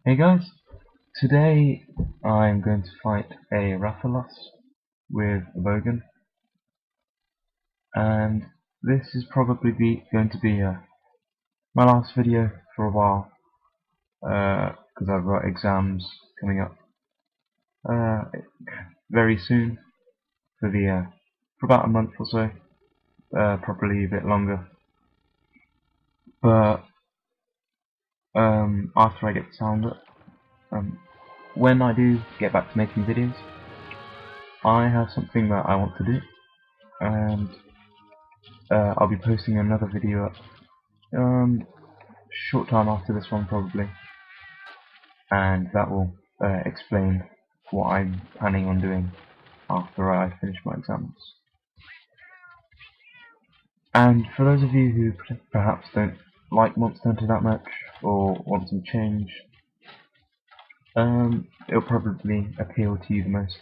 Hey guys, today I'm going to fight a Rathalos with a Bowgun, and this is probably going to be my last video for a while, because I've got exams coming up very soon for about a month or so, probably a bit longer. But after I get the sound up, when I do get back to making videos, I have something that I want to do, and I'll be posting another video up short time after this one probably, and that will explain what I'm planning on doing after I finish my exams. And for those of you who perhaps don't like Monster Hunter that much or want some change, it'll probably appeal to you the most.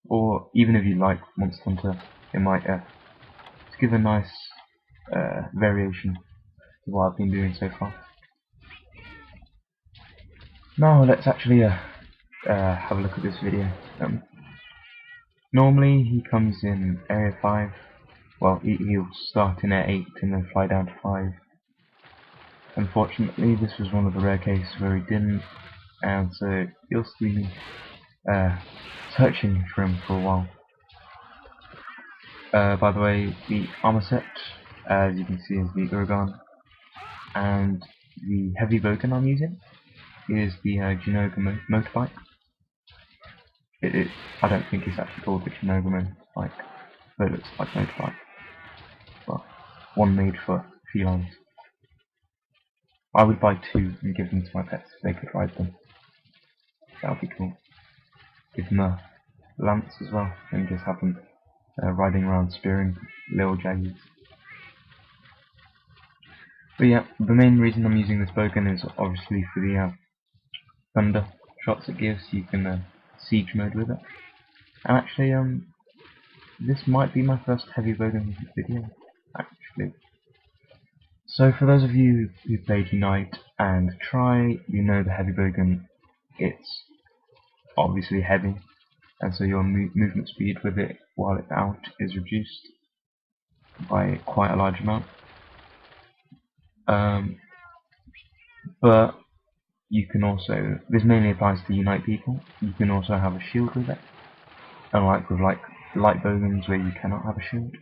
Or even if you like Monster Hunter, it might give a nice variation to what I've been doing so far. Now let's actually have a look at this video. Normally he comes in area 5, well he'll start in area 8 and then fly down to 5. Unfortunately this was one of the rare cases where he didn't, and so you'll see me searching for him for a while. By the way, the armor set, as you can see, is the Uragaan, and the heavy Bowgun I'm using is the Jinouga motorbike. I don't think it's actually called the Jinouga motorbike, but it looks like motorbike. Well, one made for felines. I would buy 2 and give them to my pets if they could ride them. That would be cool. Give them a lance as well, and just have them riding around spearing little jaggers. But yeah, the main reason I'm using this Bowgun is obviously for the thunder shots it gives. You can siege mode with it. And actually, this might be my first heavy Bowgun video, actually. So for those of you who played Unite and Try, you know the heavy Bowgun, it's obviously heavy, and so your movement speed with it while it's out is reduced by quite a large amount. But you can also, this mainly applies to Unite people, you can also have a shield with it, unlike with light Bowguns where you cannot have a shield.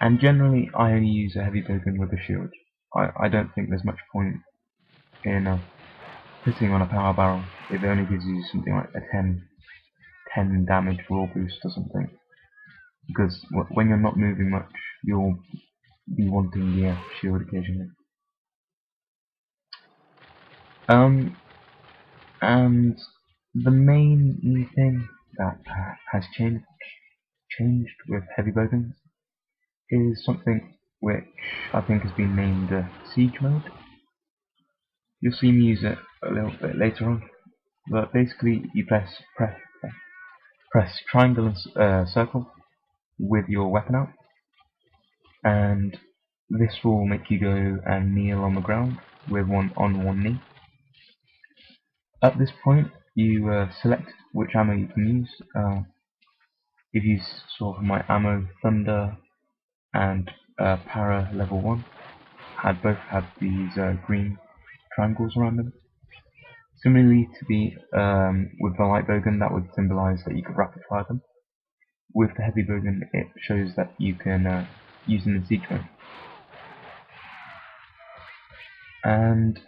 And generally I only use a heavy Bowgun with a shield. I don't think there's much point in putting on a power barrel if it only gives you something like a 10 damage raw boost or something, because when you're not moving much you'll be wanting the shield occasionally. And the main new thing that has changed with heavy Bowguns is something which I think has been named siege mode. You'll see me use it a little bit later on, but basically you press triangle and circle with your weapon out, and this will make you go and kneel on the ground with one knee. At this point you select which ammo you can use. If you saw from my ammo, Thunder and Para level 1 both had these green triangles around them. Similarly to the with the light Bowgun, that would symbolise that you could rapid fire them. With the heavy Bowgun, it shows that you can use them in siege mode. And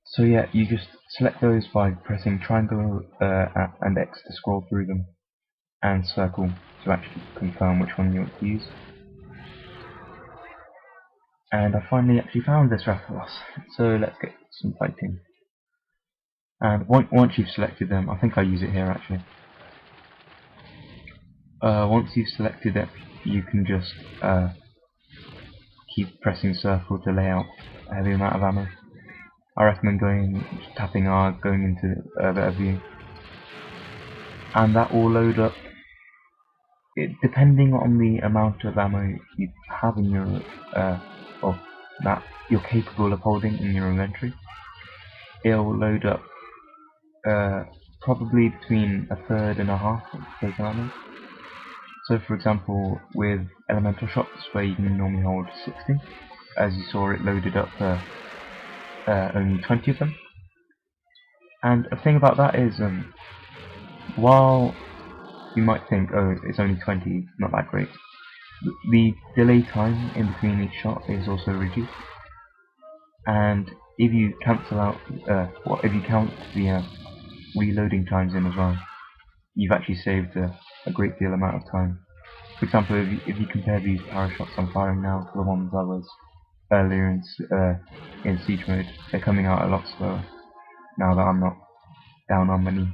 so yeah, you just select those by pressing triangle and X to scroll through them, and circle to actually confirm which one you want to use. And I finally actually found this Rathalos, so let's get some fighting. And once you've selected them, I think I use it here actually. Once you've selected it, you can just keep pressing circle to lay out a heavy amount of ammo. I recommend tapping R, going into better view, and that will load up. Depending on the amount of ammo you have in your that you're capable of holding in your inventory, it'll load up probably between a third and a half of those armors. So for example, with elemental shots where you can normally hold 60, as you saw it loaded up only 20 of them. And a thing about that is, while you might think, oh, it's only 20, not that great, the delay time in between each shot is also reduced. And if you cancel out, if you count the reloading times in as well, you've actually saved a great deal amount of time. For example, if you compare these power shots I'm firing now to the ones I was earlier in siege mode, they're coming out a lot slower now that I'm not down on my knee.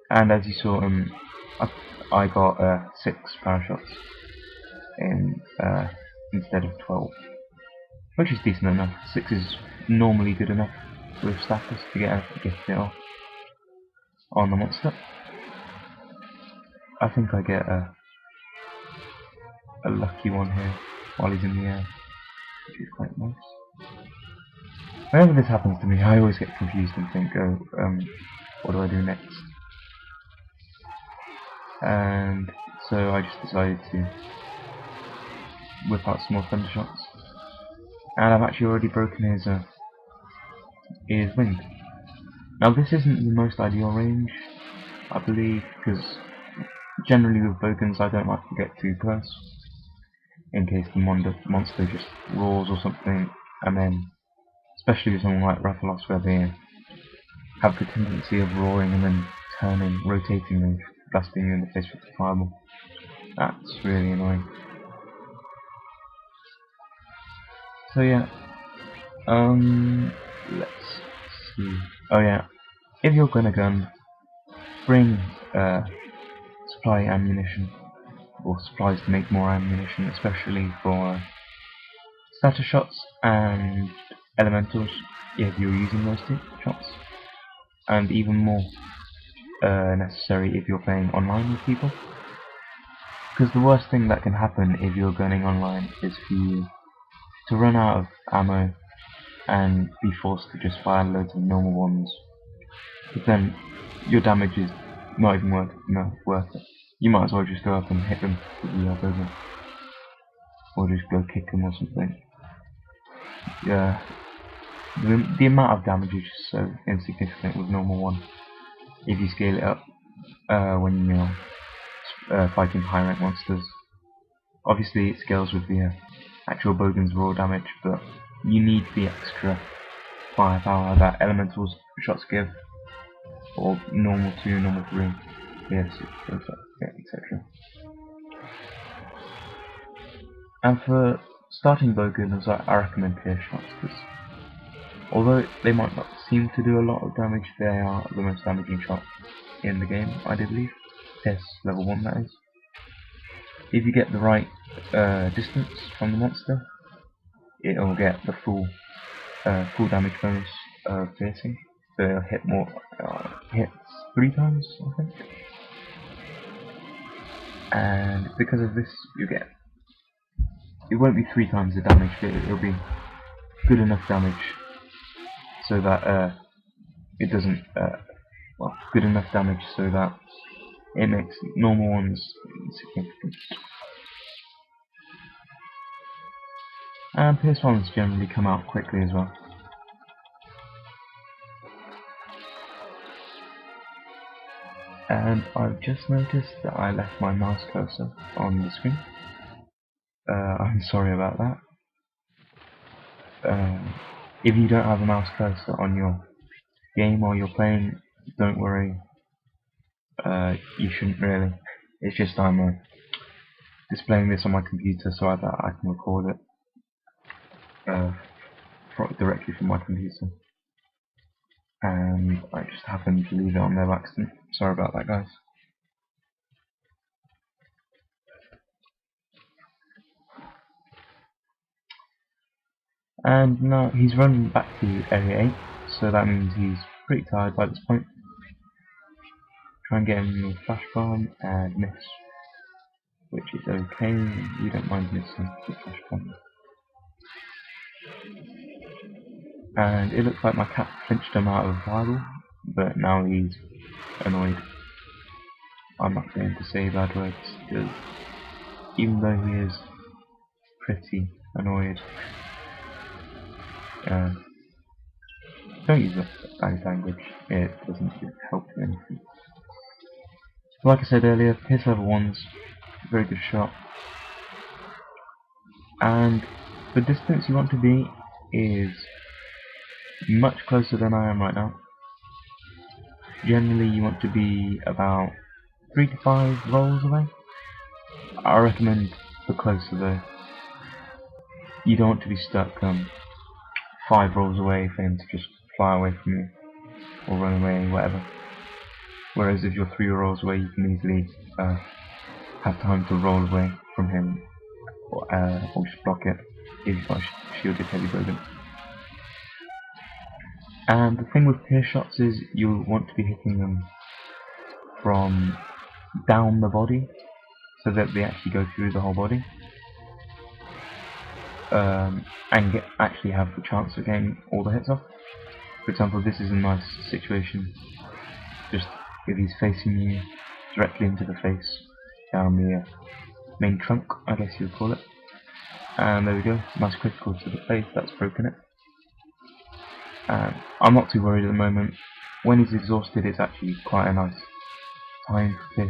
And as you saw, I got 6 power shots in instead of 12, which is decent enough. 6 is normally good enough with status to get it off on the monster. I think I get a lucky one here while he's in the air, which is quite nice. Whenever this happens to me, I always get confused and think, oh, what do I do next? And so I just decided to whip out some more thunder shots, and I've actually already broken his wing. Now this isn't the most ideal range, I believe, because generally with Bowguns I don't like to get too close, in case the monster just roars or something, and then, especially with someone like Rathalos where they have the tendency of roaring and then turning, rotating and blasting you in the face with the fireball. That's really annoying. So yeah, let's see. Oh yeah, if you're gonna gun, bring supply ammunition, or supplies to make more ammunition, especially for status shots and elementals, if you're using those two shots, and even more necessary if you're playing online with people, because the worst thing that can happen if you're gunning online is for you to run out of ammo and be forced to just fire loads of normal ones, but then your damage is not even worth it. You might as well just go up and hit them with the bowgun, or just go kick them or something. Yeah, the amount of damage is just so insignificant with normal one. If you scale it up when you're fighting high rank monsters, obviously it scales with the actual bowgun's raw damage, but you need the extra firepower that elemental shots give, or normal 2, normal 3, yes, etc. And for starting bowguns, I recommend pierce shots, because although they might not seem to do a lot of damage, they are the most damaging shot in the game, I do believe. Pierce level 1, that is. If you get the right distance from the monster, it'll get the full damage bonus of piercing. So it'll hit more, hits 3 times, I think. And because of this, you get, it won't be 3 times the damage, but it'll be good enough damage so that it doesn't, good enough damage so that it makes normal ones insignificant. And pierce ones generally come out quickly as well. And I've just noticed that I left my mouse cursor on the screen. I'm sorry about that. If you don't have a mouse cursor on your game while you're playing, don't worry. You shouldn't really. It's just I'm displaying this on my computer so that I can record it directly from my computer. And I just happened to leave it on there by accident. Sorry about that, guys. And now he's running back to area 8, so that means he's pretty tired by this point. Try and get him with flash bomb and miss, which is okay. We don't mind missing the flash bomb. And it looks like my cat flinched him out of Bible, but now he's annoyed. I'm not going to say bad words, because even though he is pretty annoyed, don't use bad language, it doesn't help you anything. Like I said earlier, Pierce level 1's very good shot, and the distance you want to be is much closer than I am right now. Generally you want to be about 3 to 5 rolls away. I recommend the closer though. You don't want to be stuck 5 rolls away for him to just fly away from you, or run away, whatever. Whereas if you're 3 rolls away, you can easily have time to roll away from him, or just block it if you've got a shielded heavy bowgun. And the thing with pierce shots is you want to be hitting them from down the body, so that they actually go through the whole body, and actually have the chance of getting all the hits off. For example, this is a nice situation, just if he's facing you directly into the face, down the main trunk, I guess you would call it. And there we go, nice critical to the face, that's broken it. And I'm not too worried at the moment. When he's exhausted, it's actually quite a nice time for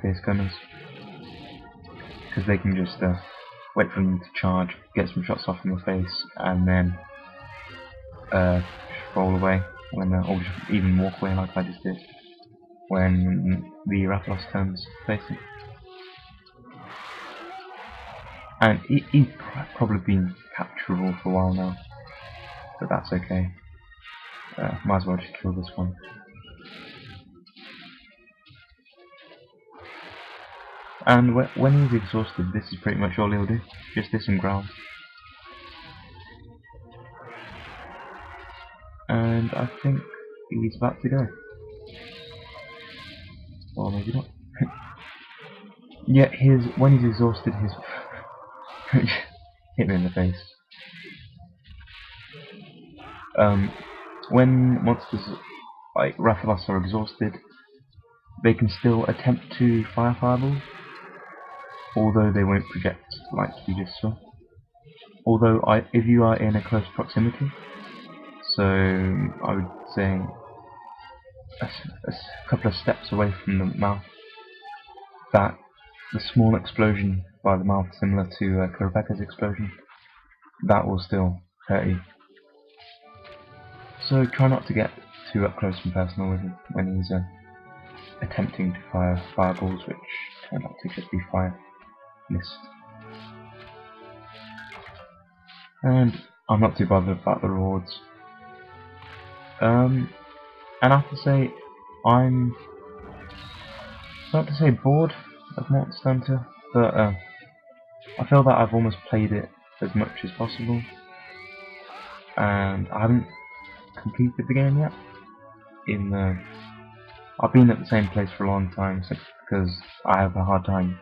pierce gunners, because they can just wait for them to charge, get some shots off in the face, and then just roll away, or just even walk away like I just did when the Rathalos turns facing. And he's probably been capturable for a while now, but that's okay. Might as well just kill this one. And when he's exhausted, this is pretty much all he'll do. Just this and growl. And I think he's about to go. Or maybe not. Yeah, when he's exhausted, his hit me in the face. When monsters like Rathalos are exhausted, they can still attempt to fire fireballs, although they won't project like you just saw. Although if you are in a close proximity, so I would say a couple of steps away from the mouth, that the small explosion by the mouth, similar to Rebecca's explosion, that will still hurt you. So try not to get too up close and personal with him when he's attempting to fire fireballs, which turn out to just be fire mist. And I'm not too bothered about the rewards. And I have to say, I'm not to say bored of Monster Hunter, but I feel that I've almost played it as much as possible, and I haven't completed the game yet. I've been at the same place for a long time, simply because I have a hard time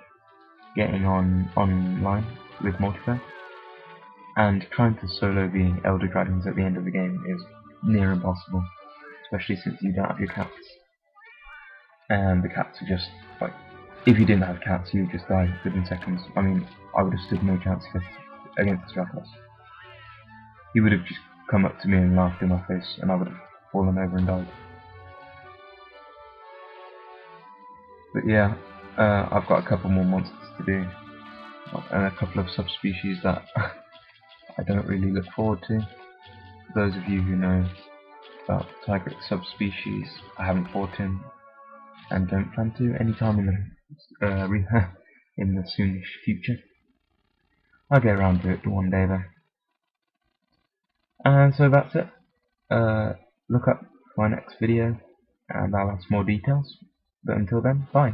getting online with multiplayer, and trying to solo the Elder Dragons at the end of the game is near impossible, especially since you don't have your cats. And the cats are just like, if you didn't have cats, you would just die within seconds. I mean, I would have stood no chance against Rathalos. He would have just come up to me and laughed in my face, and I would have fallen over and died. But yeah, I've got a couple more monsters to do, and a couple of subspecies that I don't really look forward to. For those of you who know about Tiger subspecies, I haven't fought him, and don't plan to anytime in the soonish future. I'll get around to it one day though. And so that's it. Look up my next video and I'll have some more details. But until then, bye.